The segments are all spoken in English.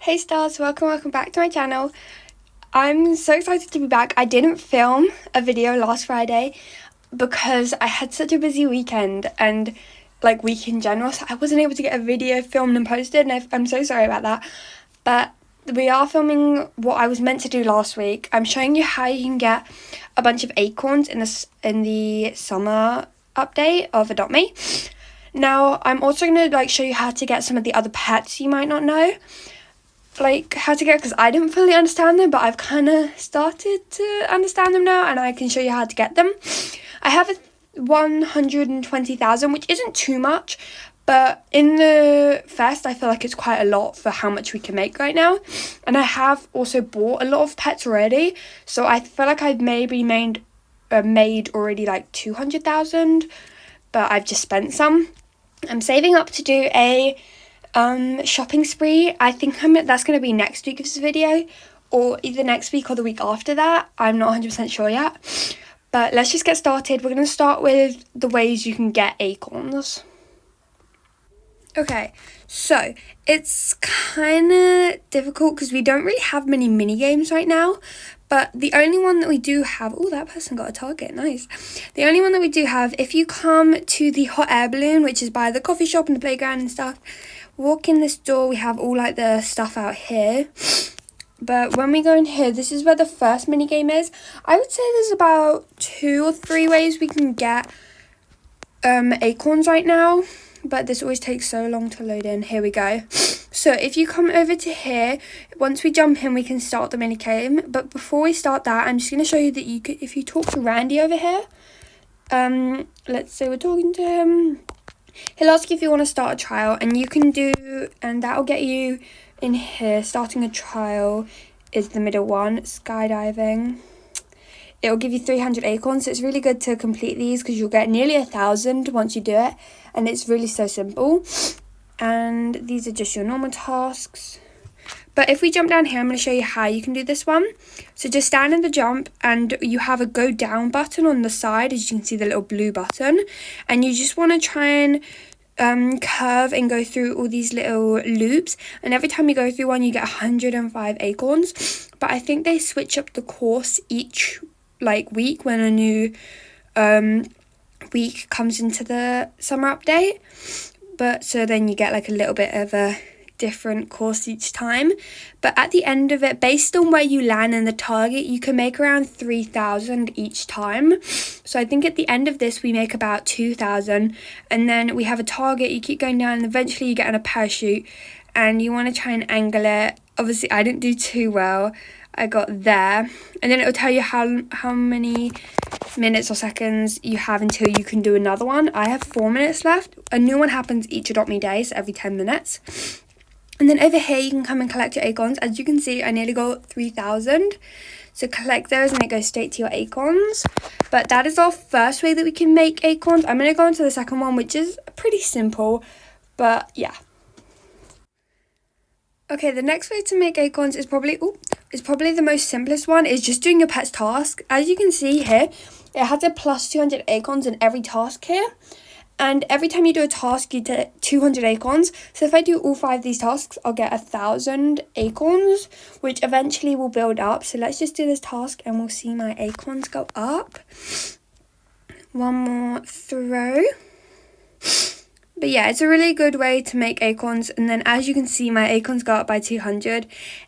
Hey stars, welcome back to my channel. I'm so excited to be back. I didn't film a video last Friday because I had such a busy weekend and week in general, so I wasn't able to get a video filmed and posted, and I'm so sorry about that. But we are filming what I was meant to do last week. I'm showing you how you can get a bunch of acorns in the summer update of Adopt Me. Now, I'm also going to show you how to get some of the other pets you might not know. How to get, because I didn't fully understand them, but I've kind of started to understand them now, and I can show you how to get them. I have 120,000, which isn't too much, but in the fest, I feel like it's quite a lot for how much we can make right now. And I have also bought a lot of pets already, so I feel like I've maybe made already 200,000, but I've just spent some. I'm saving up to do a shopping spree. I think that's going to be next week's video, or either next week or the week after that. I'm not 100% sure yet, but let's just get started. We're going to start with the ways you can get acorns. Okay, so it's kind of difficult because we don't really have many mini games right now, but the only one that we do have, oh, that person got a target, nice. The only one that we do have, if you come to the hot air balloon, which is by the coffee shop and the playground and stuff, walk in this door, we have all the stuff out here. But when we go in here, this is where the first mini game is. I would say there's about 2 or 3 ways we can get acorns right now, but this always takes so long to load in. Here we go. So if you come over to here, once we jump in, we can start the mini game. But before we start that, I'm just going to show you that you could, if you talk to Randy over here, let's say we're talking to him, he'll ask you if you want to start a trial, and you can do, and that'll get you in here. Starting a trial is the middle one, skydiving. It'll give you 300 acorns, so it's really good to complete these because you'll get nearly 1,000 once you do it, and it's really so simple. And these are just your normal tasks. But if we jump down here, I'm going to show you how you can do this one. So just stand in the jump, and you have a go down button on the side, as you can see the little blue button, and you just want to try and curve and go through all these little loops, and every time you go through one you get 105 acorns. But I think they switch up the course each week when a new week comes into the summer update, but so then you get a little bit of a different course each time. But at the end of it, based on where you land in the target, you can make around 3,000 each time. So I think at the end of this we make about 2,000, and then we have a target. You keep going down, and eventually you get on a parachute, and you want to try and angle it. Obviously I didn't do too well, I got there, and then it'll tell you how many minutes or seconds you have until you can do another one. I have 4 minutes left. A new one happens each Adopt Me day, so every 10 minutes. And then over here you can come and collect your acorns. As you can see, I nearly got 3,000. So collect those and it goes straight to your acorns. But that is our first way that we can make acorns. I'm going to go on to the second one, which is pretty simple, but yeah. Okay, the next way to make acorns is probably the most simplest one, is just doing your pet's task. As you can see here, it has a plus 200 acorns in every task here. And every time you do a task, you get 200 acorns. So if I do all 5 of these tasks, I'll get 1,000 acorns, which eventually will build up. So let's just do this task and we'll see my acorns go up. One more throw. But yeah, it's a really good way to make acorns. And then as you can see, my acorns go up by 200.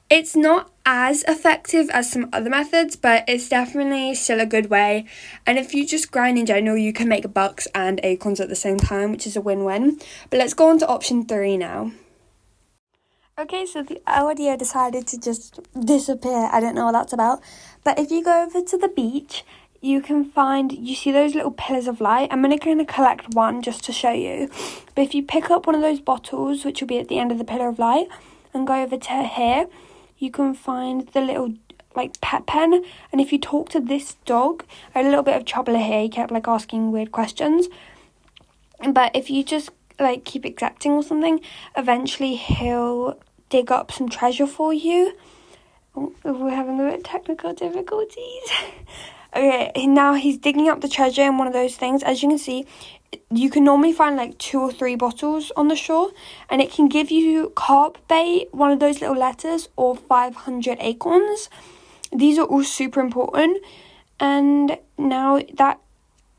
It's not as effective as some other methods, but it's definitely still a good way. And if you just grind in general, you can make bucks and acorns at the same time, which is a win-win. But let's go on to option 3 now. Okay, so the audio decided to just disappear. I don't know what that's about. But if you go over to the beach, you see those little pillars of light. I'm going to collect one just to show you. But if you pick up one of those bottles, which will be at the end of the pillar of light, and go over to here, you can find the little pet pen. And if you talk to this dog, I had a little bit of trouble here. He kept asking weird questions. But if you just keep accepting or something, eventually he'll dig up some treasure for you. Oh, we're having a bit of technical difficulties. Okay, now he's digging up the treasure in one of those things. As you can see, you can normally find like 2 or 3 bottles on the shore, and it can give you carp bait, one of those little letters, or 500 acorns. These are all super important, and now that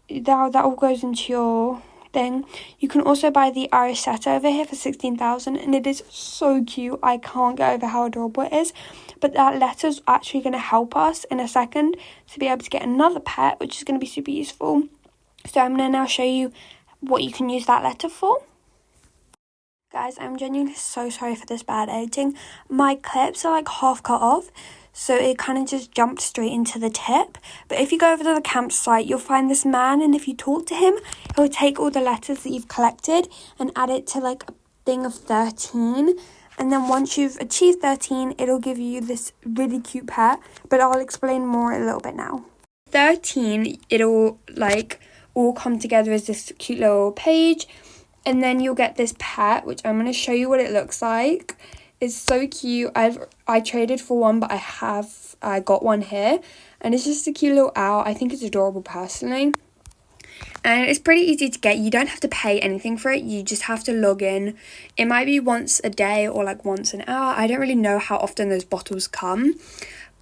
all goes into your thing. You can also buy the Irish setter over here for 16,000, and it is so cute. I can't get over how adorable it is. But that letter's actually going to help us in a second to be able to get another pet, which is going to be super useful. So I'm going to now show you what you can use that letter for. Guys, I'm genuinely so sorry for this bad editing. My clips are like half cut off, so it kind of just jumped straight into the tip. But if you go over to the campsite, you'll find this man, and if you talk to him, he'll take all the letters that you've collected and add it to like a thing of 13. And then once you've achieved 13, it'll give you this really cute pet. But I'll explain more a little bit now. 13, it'll like all come together as this cute little page, and then you'll get this pet, which I'm going to show you what it looks like. It's so cute. I traded for one, but I got one here, and it's just a cute little owl. I think it's adorable personally, and it's pretty easy to get. You don't have to pay anything for it. You just have to log in. It might be once a day or like once an hour. I don't really know how often those bottles come,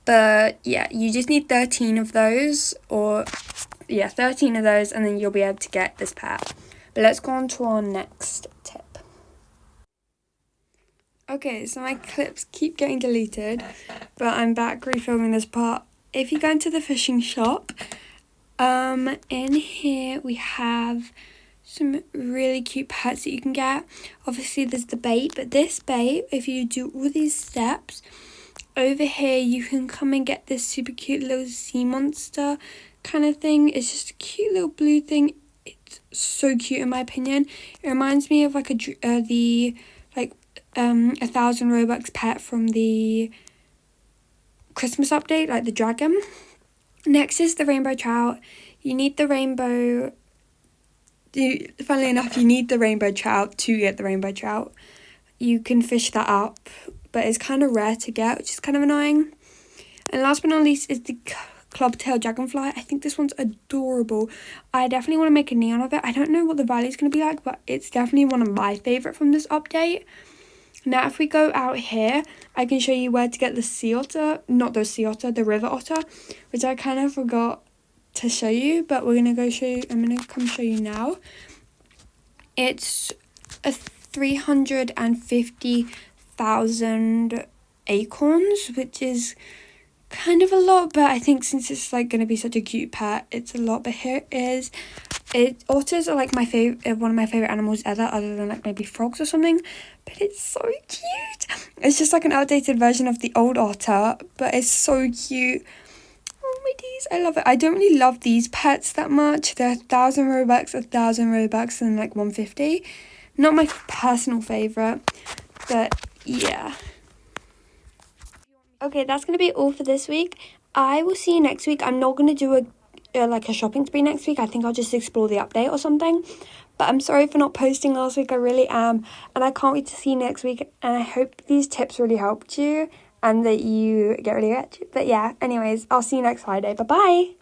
but yeah, you just need 13 of those, or yeah, 13 of those, and then you'll be able to get this pet. But let's go on to our next tip. Okay, so my clips keep getting deleted, but I'm back refilming this part. If you go into the fishing shop, in here we have some really cute pets that you can get. Obviously there's the bait, but this bait, if you do all these steps, over here you can come and get this super cute little sea monster kind of thing. It's just a cute little blue thing. It's so cute in my opinion. It reminds me of like the 1,000 Robux pet from the Christmas update, like the dragon. Next is the rainbow trout. You need the rainbow. Funnily enough, you need the rainbow trout to get the rainbow trout. You can fish that up, but it's kind of rare to get, which is kind of annoying. And last but not least is the club-tail dragonfly. I think this one's adorable. I definitely want to make a neon of it. I don't know what the value is going to be like, but it's definitely one of my favourite from this update. Now, if we go out here, I can show you where to get the sea otter. Not the sea otter, the river otter, which I kind of forgot to show you, but we're going to go show you. I'm going to come show you now. It's a 350,000 acorns, which is kind of a lot, but I think since it's like going to be such a cute pet, it's a lot. But here it is. Otters are like my favorite, one of my favorite animals ever, other than like maybe frogs or something. But it's so cute. It's just like an outdated version of the old otter, but it's so cute. Oh my days, I love it. I don't really love these pets that much. They're 1,000 Robux, 1,000 Robux, and like 150. Not my personal favorite, but yeah. Okay, that's going to be all for this week. I will see you next week. I'm not going to do a shopping spree next week. I think I'll just explore the update or something. But I'm sorry for not posting last week. I really am. And I can't wait to see you next week. And I hope these tips really helped you and that you get really rich. But yeah, anyways, I'll see you next Friday. Bye-bye.